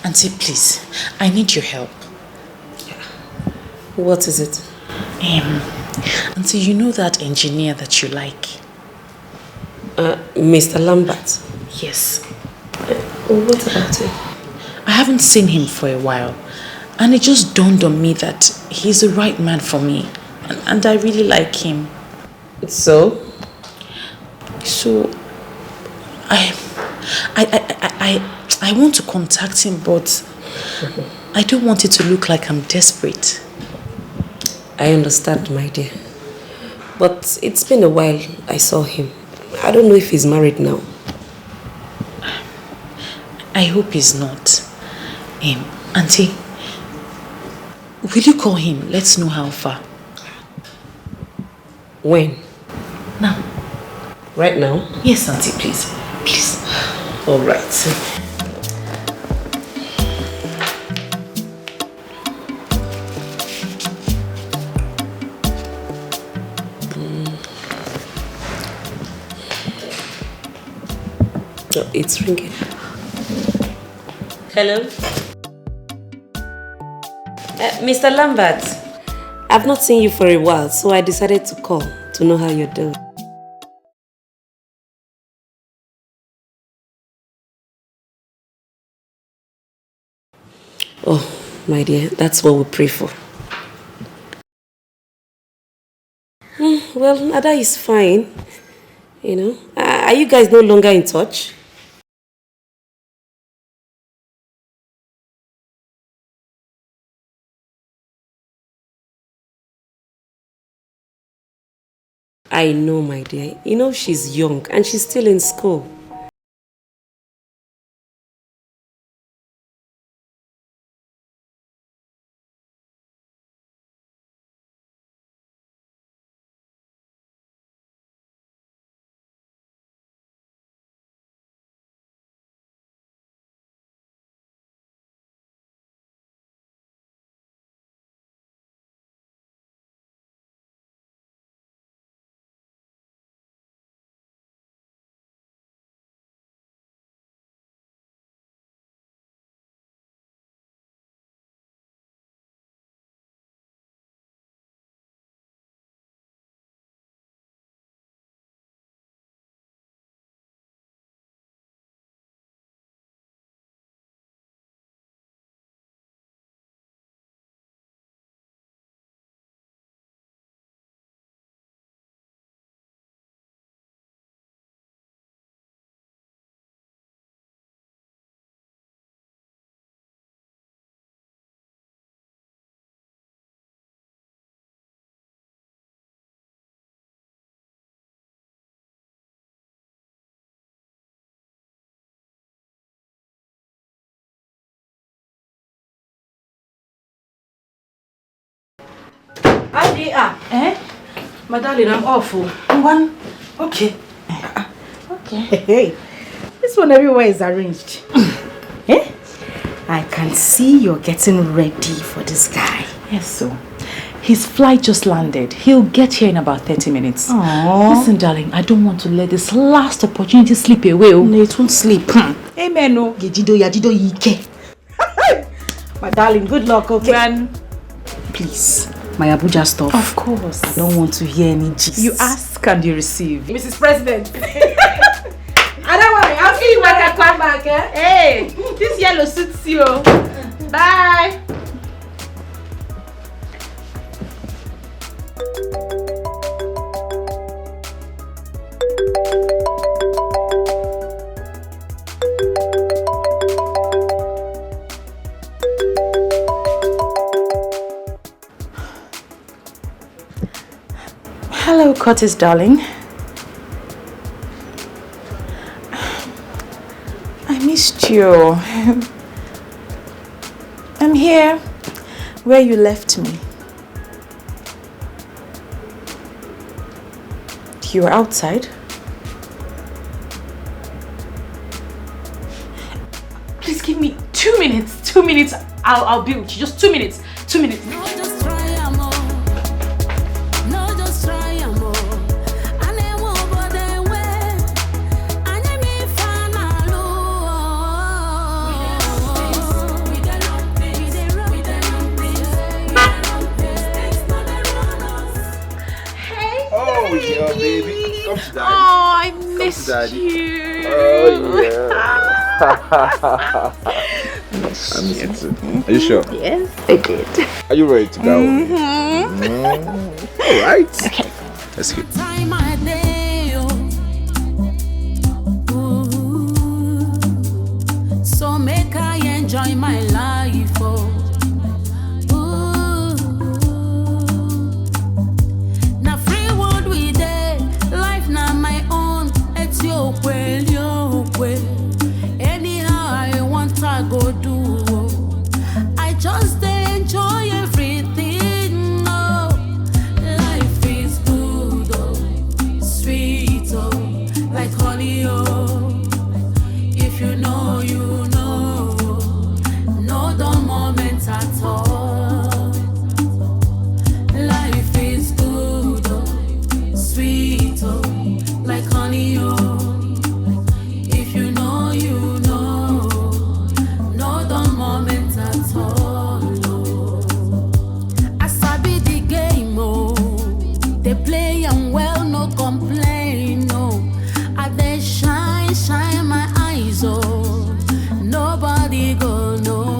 Auntie, please, I need your help. What is it? Auntie, you know that engineer that you like? Mr. Lambert? Yes. What about him? I haven't seen him for a while, and it just dawned on me that he's the right man for me, and I really like him. So? So, I want to contact him, but I don't want it to look like I'm desperate. I understand, my dear. But it's been a while I saw him. I don't know if he's married now. I hope he's not. Auntie, will you call him? Let's know how far. When? Now. Right now? Yes, Auntie, please. Please. All right. Oh, it's ringing. Hello? Mr. Lambert, I've not seen you for a while, so I decided to call to know how you're doing. Oh, my dear, that's what we pray for. Well, Ada is fine. You know, are you guys no longer in touch? I know, my dear. You know, she's young and she's still in school. My darling, I'm awful. One? Okay. Okay. Hey, this one everywhere is arranged. Eh? I can see you're getting ready for this guy. Yes, so. His flight just landed. He'll get here in about 30 minutes. Aww. Listen, darling, I don't want to let this last opportunity slip away. No, it won't sleep. Amen. No. My darling, good luck, okay? Run. Please, my Abuja stuff. Of course. I don't want to hear any gist. You ask and you receive. Mrs. President. I don't worry, I'll see you when I come back, eh? Hey, this yellow suits you. Bye. Hello, Curtis, darling. I missed you. I'm here where you left me. You were outside? Please give me 2 minutes. 2 minutes. I'll be with you. Just 2 minutes. 2 minutes. Oh yeah, baby. Come to daddy. Oh, I missed you. Oh yeah. I miss you too. Are you sure? Yes, I did. Are you ready to go? All right. Okay. Let's go. So make I enjoy my life, oh. Now free world we day, life now my own. It's your way, your way. Anyhow I want I go do. I just enjoy everything, oh. Life is good, oh. Sweet, oh. Like honey, oh. If you know, you know. No dull moments at all. Life is good, oh. Sweet, oh. Like honey, oh. If you know, you know. No dull moments at all, oh. I sabi the game, oh. They play and well, no complain, no. I they shine, shine my eyes, oh. Nobody go know.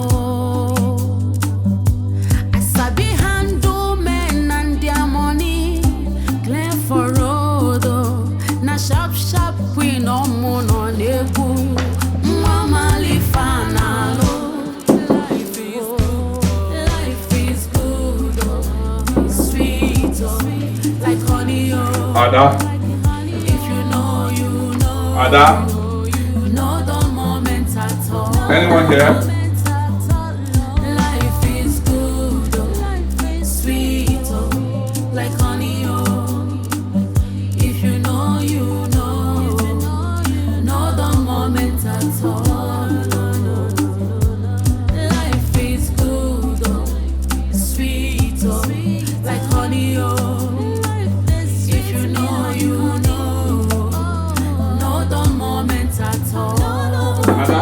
I sabi handle men and their money. Clear for road, oh. Na sharp, sharp queen, no moon on the boo. Mama lifana, oh. Life is good, oh. Sweet, oh. Like honey, oh. Ada, If you know, you know. Ada, No dull moments at all. anyone here? Life is good, oh. Sweet, oh. Like honey, oh. If you know, you know. No dull moments at all. Life is good, oh. Sweet, oh. Like honey, oh. If you know, you know. No dull moments at all. Ada,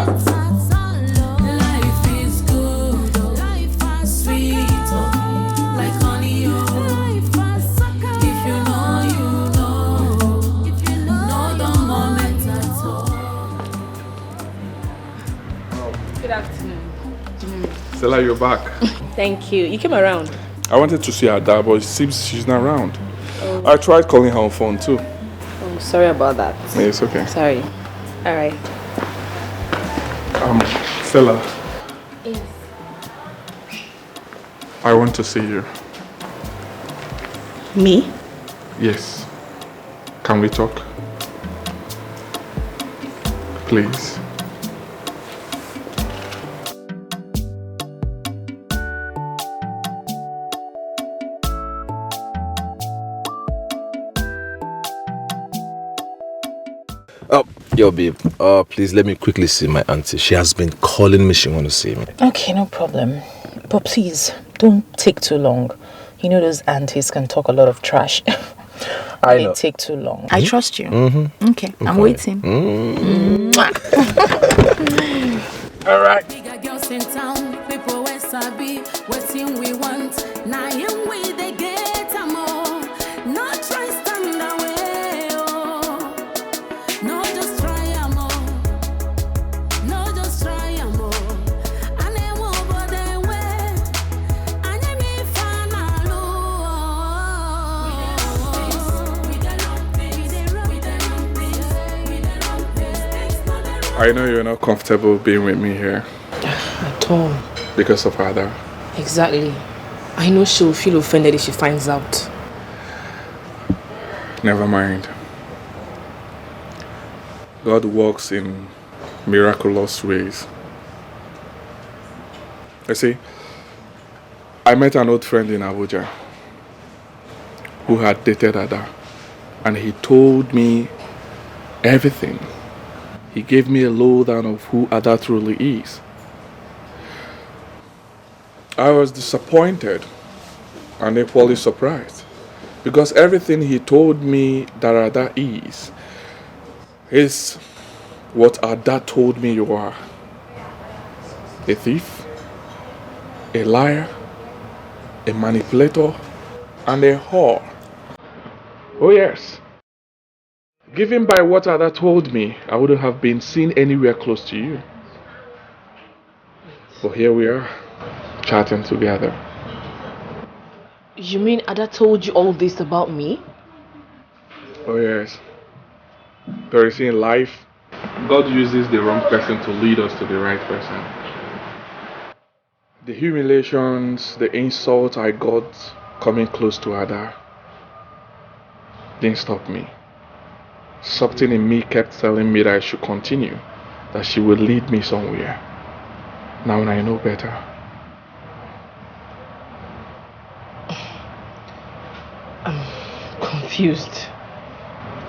Life is good, oh. Sweet, oh. Like honey, oh. If you know, you know. No dull moments at all. Good afternoon. Stella, you're back. Thank you. You came around. I wanted to see Ada, but it seems she's not around. I tried calling her on phone too. Oh, sorry about that. Yeah, it's okay. Sorry. All right. Stella. Yes. I want to see you. Me? Yes. Can we talk? Please. Yo, babe. Please let me quickly see my auntie. She has been calling me. She want to see me. Okay, no problem. But please, don't take too long. You know those aunties can talk a lot of trash. I know. They take too long. I trust you. Okay, I'm waiting. All right. Bigger girls in town, people we sabi, waiting we want. Now you we they get a more. No try stand away, oh. No just try a more. No just try a more. And they won't bother way. And they me fan alone. We the I know you're not comfortable being with me here At all. because of Ada. Exactly. I know she'll feel offended if she finds out. Never mind. God works in miraculous ways. You see, I met an old friend in Abuja who had dated Ada, and he told me everything. He gave me a lowdown of who Ada truly is. I was disappointed and equally surprised because everything he told me that Ada is what Ada told me you are. A thief, a liar, a manipulator, and a whore. Oh yes. Given by what Ada told me, I wouldn't have been seen anywhere close to you. But here we are, chatting together. You mean Ada told you all this about me? Oh yes. But you see, in life, God uses the wrong person to lead us to the right person. The humiliations, the insults I got coming close to Ada didn't stop me. Something in me kept telling me that I should continue, that she would lead me somewhere. Now I know better. I'm confused.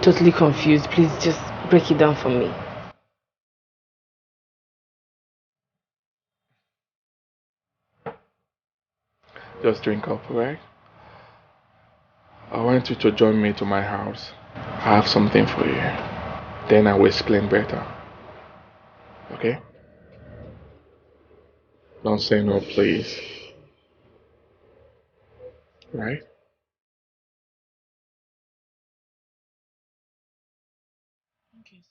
Totally confused. Please just break it down for me. Just drink up, right? I want you to join me to my house. I have something for you. Then I will explain better. Okay? Don't say no, please. Right? Okay.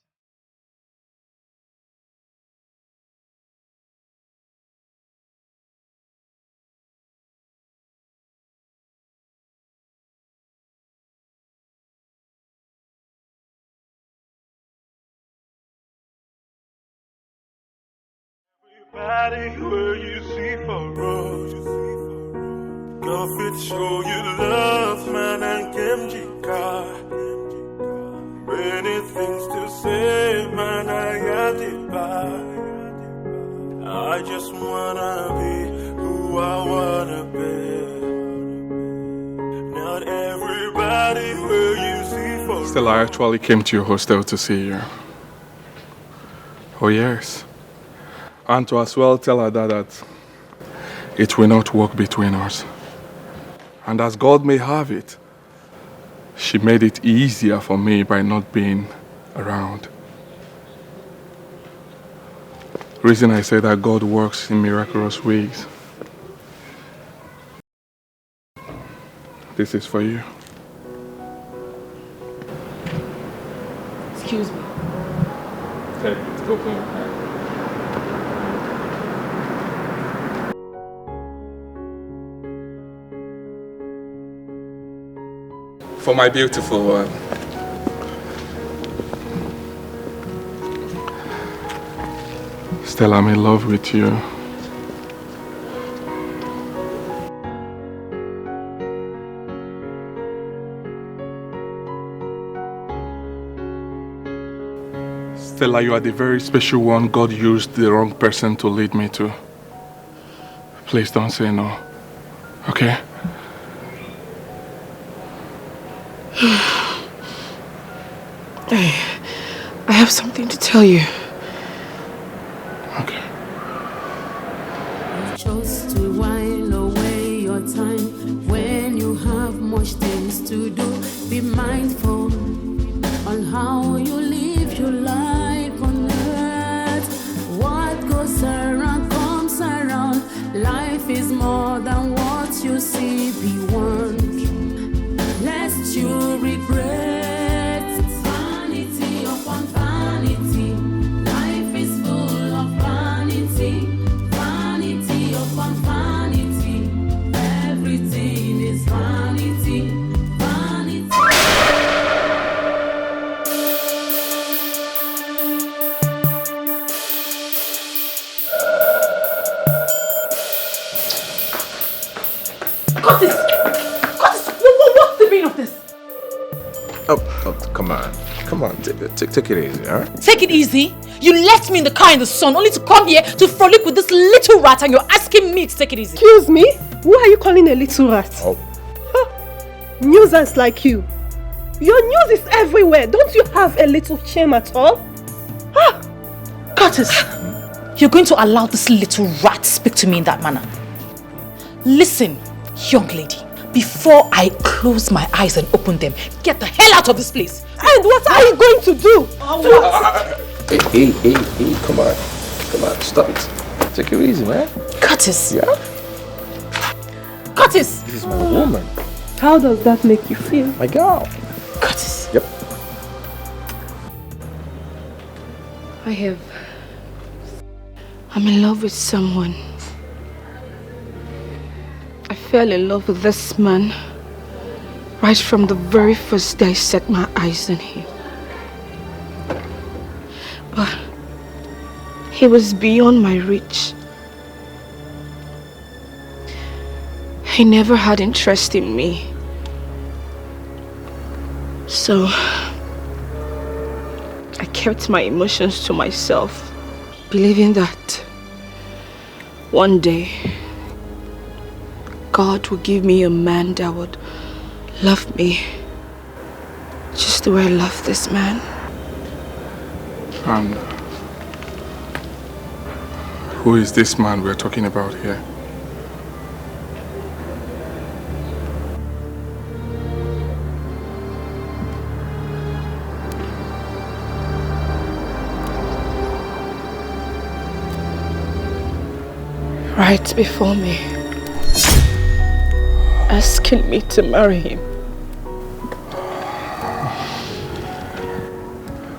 Everybody where you see for road, go fit show you love, man, and Kimjika. Many things to say, man, I got it back. I just wanna be who I wanna be. Not everybody where you see for road. Stella, I actually came to your hostel to see you. Oh yes. And to as well tell her that it will not work between us. And as God may have it, she made it easier for me by not being around. Reason I say that God works in miraculous ways. This is for you. Excuse me. Take it, open your hand. For my beautiful one. Stella, I'm in love with you. Stella, you are the very special one God used the wrong person to lead me to. Please don't say no, okay? I have something to tell you. Okay. You chose to while away your time when you have much things to do. Be mindful on how you live your life on earth. What goes around comes around. Life is more than what you see. Be warned, lest you regret. Vanity upon vanity. Life is full of vanity. Vanity upon vanity. Everything is vanity. Vanity. Curtis! Curtis! What's the meaning of this? Oh, come on. Come on, take it easy, alright? Take it easy. You left me in the car in the sun only to come here to frolic with this little rat and you're asking me to take it easy. Excuse me? Who are you calling a little rat? Oh. Nuisance like you. Your news is everywhere. Don't you have a little shame at all? Curtis, you're going to allow this little rat speak to me in that manner. Listen, young lady, before I close my eyes and open them, get the hell out of this place. And what are you going to do? Hey, come on, stop it. Take it easy, man. Curtis. Yeah? Curtis. This is my woman. How does that make you feel? My girl. Curtis. Yep. I'm in love with someone. I fell in love with this man right from the very first day I set my eyes on him. But he was beyond my reach. He never had interest in me. So I kept my emotions to myself, believing that one day God would give me a man that would love me just the way I love this man. And who is this man we're talking about here? Right before me, asking me to marry him.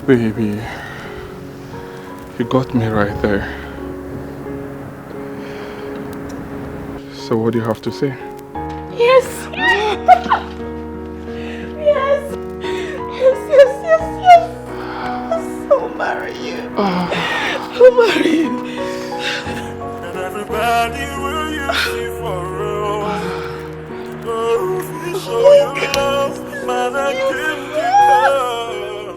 Baby, you got me right there. So what do you have to say? Yes! Yes! Yes! I'll marry you. I'll marry you. And everybody will you see for real. Oh, if you show your love, man, I can't declare.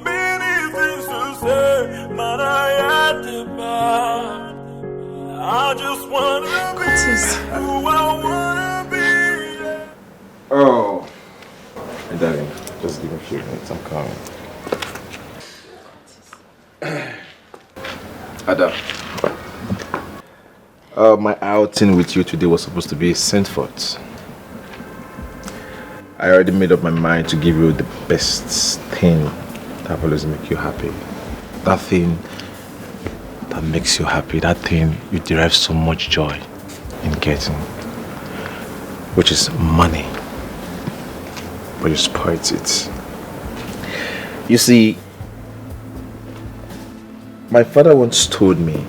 Many things to say, man, I had to buy. I just wanna be who I wanna be. Oh. Hey, darling, just give me a few minutes. I'm coming. Ada. My outing with you today was supposed to be sent forth. I already made up my mind to give you the best thing that will always make you happy. That thing that makes you happy, that thing you derive so much joy in getting, which is money. But you spoiled it. You see, my father once told me,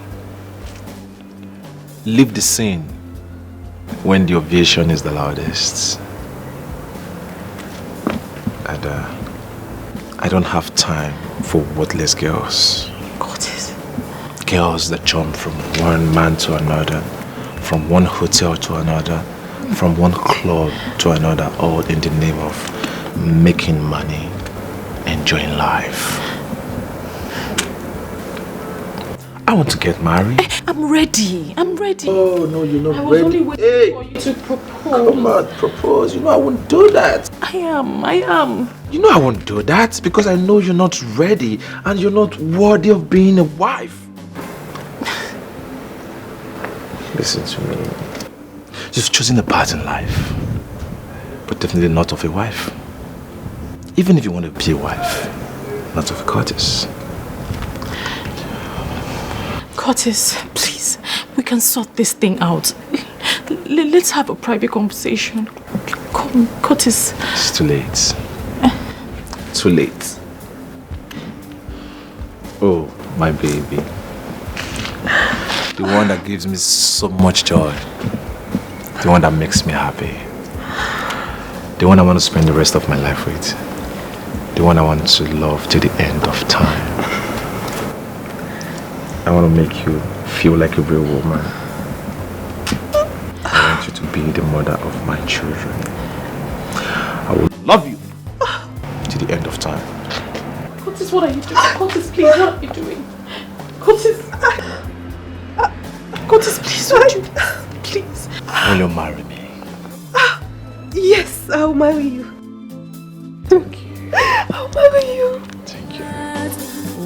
leave the scene when the ovation is the loudest. And I don't have time for worthless girls. Girls that jump from one man to another, from one hotel to another, from one club to another, all in the name of making money, enjoying life. I want to get married. I'm ready. Oh, no, you're not I was ready. only waiting for you to propose. Come on, propose. You know I won't do that. I am. You know I won't do that because I know you're not ready and you're not worthy of being a wife. Listen to me. You've chosen a path in life, but definitely not of a wife. Even if you want to be a wife, not of a Curtis. Curtis, please, we can sort this thing out. Let's have a private conversation. Come, Curtis. It's too late. Too late. Oh, my baby. The one that gives me so much joy. The one that makes me happy. The one I want to spend the rest of my life with. The one I want to love till the end of time. I want to make you feel like a real woman. I want you to be the mother of my children. I will love you till the end of time. Curtis, what are you doing? Curtis, please, what are you doing? Curtis. Curtis, please, don't you? Please. Will you marry me? Yes, I'll marry you. Thank you. I'll marry you. Thank you.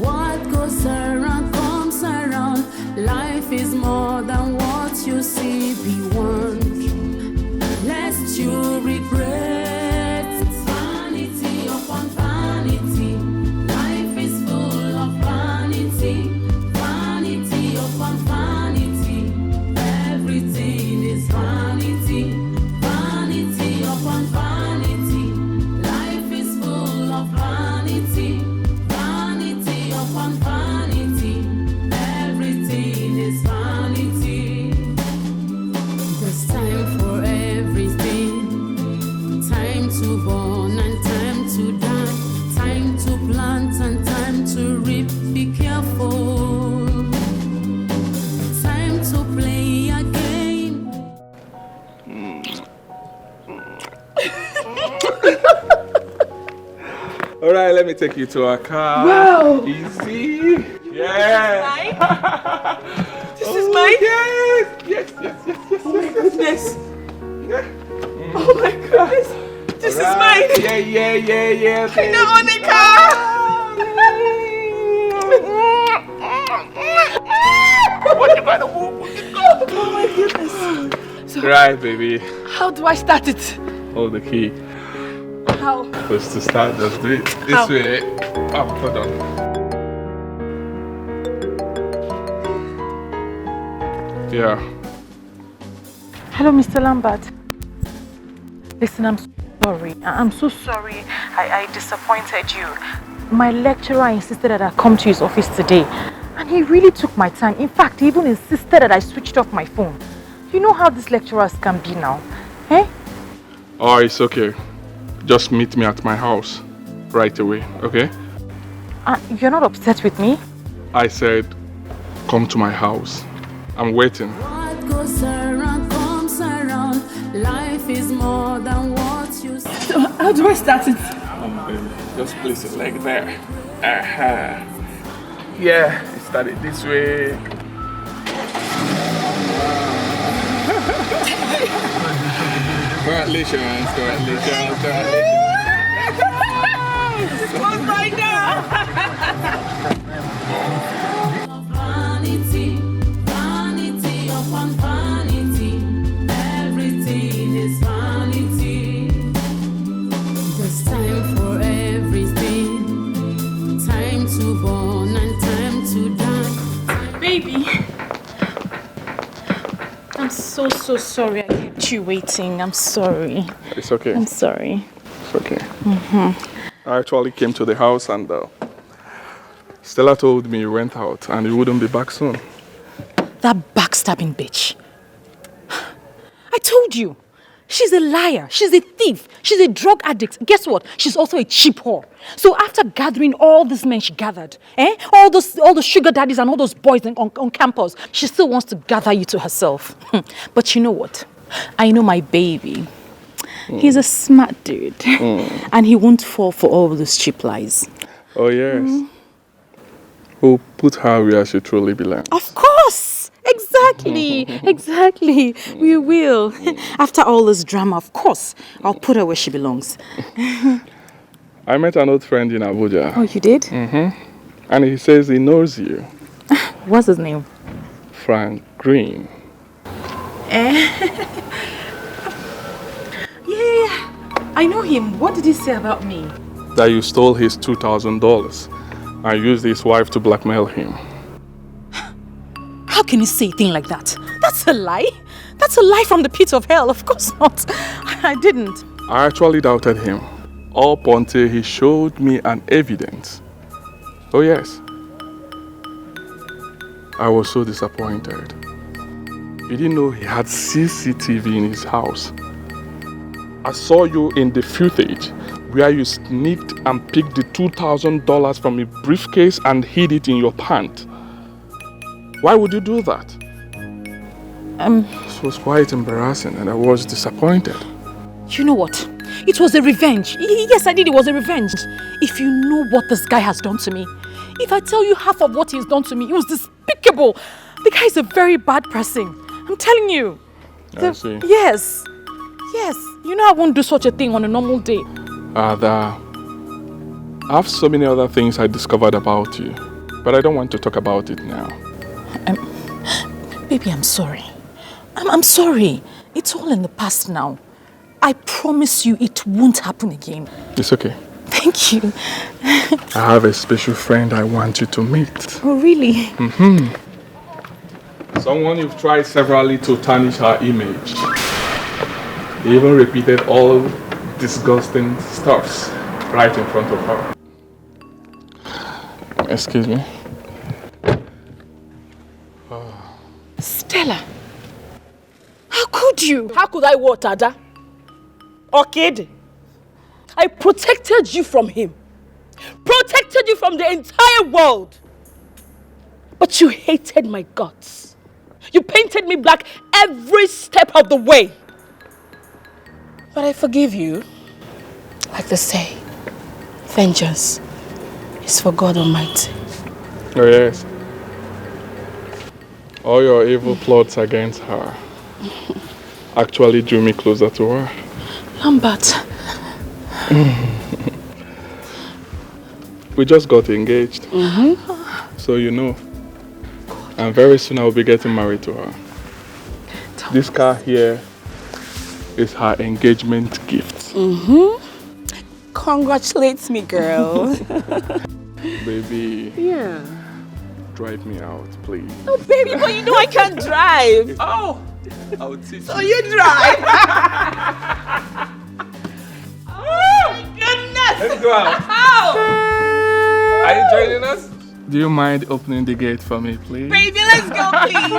What goes around comes around. Life is more than what you see beyond. Lest you regret vanity upon vanity. Life is full of vanity, vanity upon vanity. Everything is vanity, vanity upon vanity. Life is full All right, let me take you to our car. Wow. Easy. Yeah. This is mine? Yes. Oh my goodness. Yeah. Oh my goodness. This is mine. Yeah. I now own a car. Oh my goodness. So, Right, baby. how do I start it? Hold the key. How? First to start, just do it this How? way. Oh, hold on. Yeah. Hello, Mr. Lambert. Listen, I'm sorry. I'm so sorry I disappointed you. My lecturer insisted that I come to his office today. And he really took my time. In fact, he even insisted that I switched off my phone. You know how these lecturers can be now. Eh? Oh, it's okay. Just meet me at my house right away, okay? You're not upset with me? I said, come to my house. I'm waiting. What goes around comes around. Life is more than what you see. So, how do I start it? Baby, just place your leg there. Aha. Yeah, it started this way. Congratulations. It's closed right now. Vanity upon vanity. Everything is vanity. There's time for everything. Time to born and time to die. Baby. I'm so sorry I kept you waiting. I'm sorry. It's okay. I'm sorry. It's okay. I actually came to the house and Stella told me you went out and you wouldn't be back soon. That backstabbing bitch. I told you. She's a liar. She's a thief. She's a drug addict. Guess what? She's also a cheap whore. So after gathering all these men she gathered, all the sugar daddies and all those boys on campus, she still wants to gather you to herself. But you know what? I know my baby. He's a smart dude. And he won't fall for all those cheap lies. Oh, yes. We'll put her where she truly belongs. Of course! Exactly. We will. After all this drama, of course, I'll put her where she belongs. I met an old friend in Abuja. Oh, you did? And he says he knows you. What's his name? Frank Green. Yeah, I know him. What did he say about me? That you stole his $2,000 and used his wife to blackmail him. How can you say a thing like that? That's a lie. That's a lie from the pit of hell. Of course not. I didn't. I actually doubted him up until he showed me an evidence. Oh yes. I was so disappointed. You didn't know he had CCTV in his house. I saw you in the footage where you sneaked and picked the $2,000 from a briefcase and hid it in your pant. Why would you do that? This was quite embarrassing and I was disappointed. You know what? It was a revenge. Yes, I did. It was a revenge. If you know what this guy has done to me, if I tell you half of what he's done to me, it was despicable. The guy is a very bad person. I'm telling you. I see. Yes. You know I won't do such a thing on a normal day. I have so many other things I discovered about you, but I don't want to talk about it now. Baby, I'm sorry. I'm sorry. It's all in the past now. I promise you it won't happen again. It's okay. Thank you. I have a special friend I want you to meet. Oh, really? Someone you've tried severally to tarnish her image. He even repeated all disgusting stuffs right in front of her. Excuse me. Stella, how could you? How could I what, Ada? Okay. I protected you from him. Protected you from the entire world. But you hated my guts. You painted me black every step of the way. But I forgive you. Like they say, vengeance is for God Almighty. Oh yes. All your evil plots against her actually drew me closer to her. Lambert. We just got engaged. So you know. And very soon I will be getting married to her. This car here is her engagement gift. Congratulate me, girl. Baby. Yeah. Drive me out, please. Oh, baby, but you know I can't drive. Oh! I will teach So you drive. Oh, my goodness. Let's go out. Oh. Are you joining us? Do you mind opening the gate for me, please? Baby, let's go, please.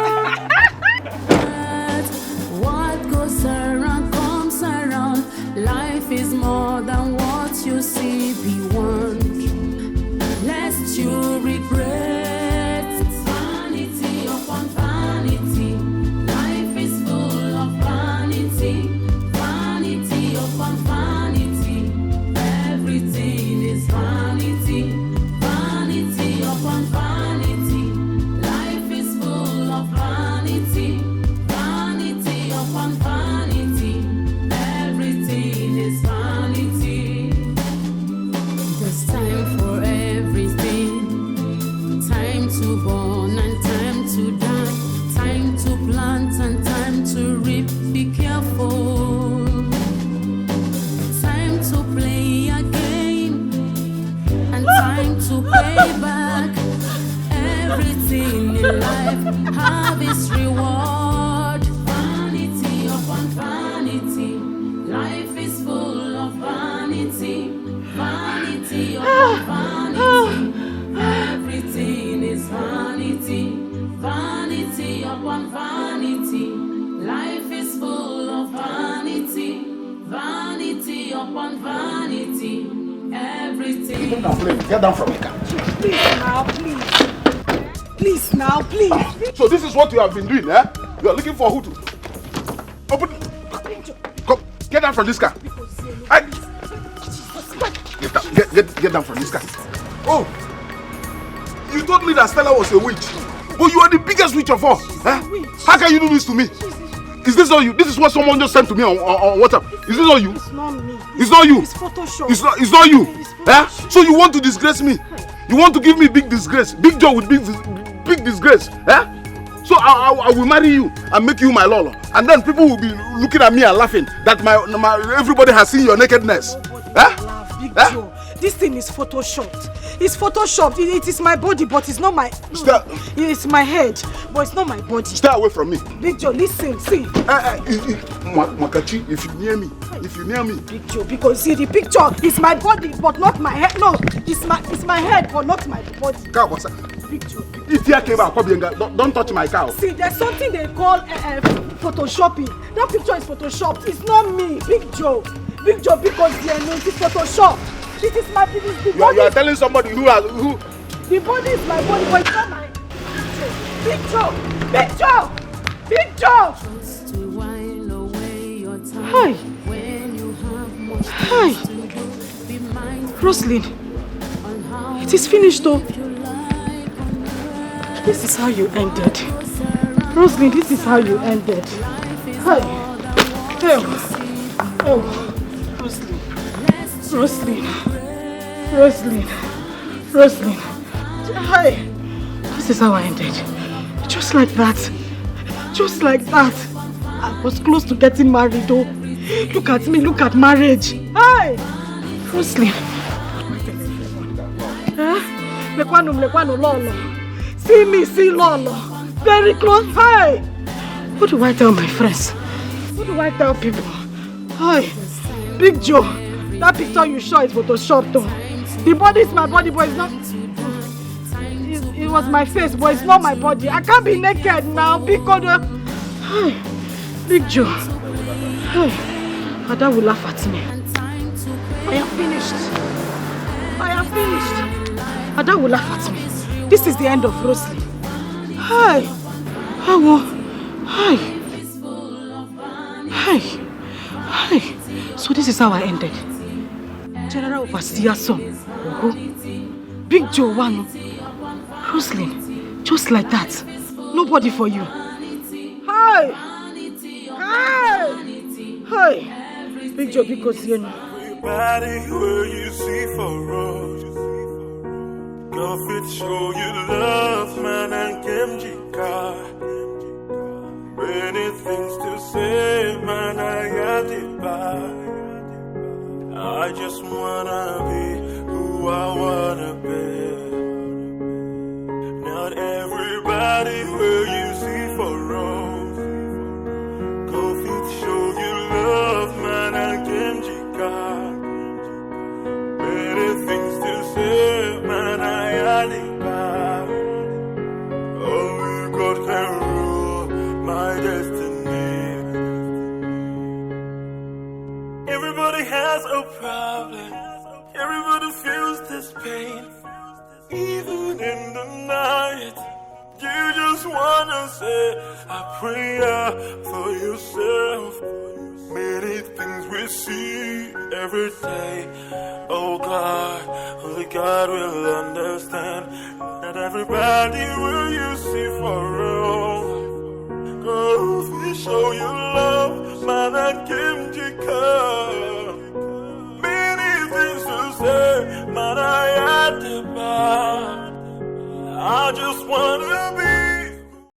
What goes around comes around. Life is more than what you see beyond. Lest you regret. Vanity upon vanity. Life is full of vanity. Vanity upon vanity. Everything is vanity. Vanity upon vanity. Life is full of vanity. Vanity upon vanity. Everything is vanity. There's time for everything. Time to born and time to die. Time to plant and time to reap. Be careful. Time to play a game and time to pay back. Everything in life have its reward. Vanity upon vanity. Life is full of vanity. Vanity upon vanity. Everything is vanity. Vanity upon vanity. Life is full of vanity. Vanity upon vanity. Everything. Get down from the car. Please now, please. Please now, please. So this is what you have been doing, eh? You are looking for who to open. Come, get down from this car. Get down from this car. Oh, you told me that Stella was a witch, but you are the biggest witch of all. Eh? How can you do this to me? Is this all you? This is what someone just sent to me on WhatsApp. Is this all you? It's not me. It's not you. It's Photoshop. It's not you. Eh? So you want to disgrace me? You want to give me big disgrace? Big job with big disgrace? Eh? So I will marry you and make you my lolo, and then people will be looking at me and laughing that my everybody has seen your nakedness. Laugh, Big Joe. This thing is photoshopped. It's photoshopped. It is my body, but it's not my. It's my head, but it's not my body. Stay away from me. Big Joe, listen, see. Makachi, if you near me. Big Joe, because see the picture is my body, but not my head. No, it's my head, but not my body. Big Joe. Don't touch my cow. See, there's something they call photoshopping. That picture is photoshopped. It's not me, Big Joe. Big Joe, because it's photoshopped. This is my body. You are telling somebody who. The body is my body, but it's not my. Big Joe! Big Joe! Big Joe! Hi! Hi! Roslyn! It is finished though. This is how you ended. Roslyn, this is how you ended. Hi! Oh! Roslyn! Roslyn! Hi! This is how I ended. Just like that. Just like that. I was close to getting married though. Look at me, look at marriage. Hi! Roslyn. Lekwano, Lolo. See me, see Lolo. Very close. Hi! What do I tell my friends? What do I tell people? Hi! Big Joe. That picture you saw is photoshopped though. The body is my body, but it's not. It was my face, but it's not my body. I can't be naked now because hi, Big Joe. Hi, Ada will laugh at me. I am finished. Ada will laugh at me. This is the end of Roslyn. Hi, hi. So this is how I ended. General overseer son. Big Joe one. Roslyn, just like that. Nobody for you. Hi! Hi! Hi! Big Joe because you know. Everybody where you see for road. Go fit show you love, man, and Kimjika. Many things to say, man, I got it back. I just wanna be who I wanna be. Not everybody will you see for road. Go fit show you love, man, and Kimjika. Many things to say, man, I got it back. Only God can rule my destiny. Everybody has a problem. Everybody feels this pain. Even in the night, you just wanna say a prayer for yourself. Many things we see every day. Oh God, only God will understand. Not everybody will you see for real. Go, we show you love, man, I came to come.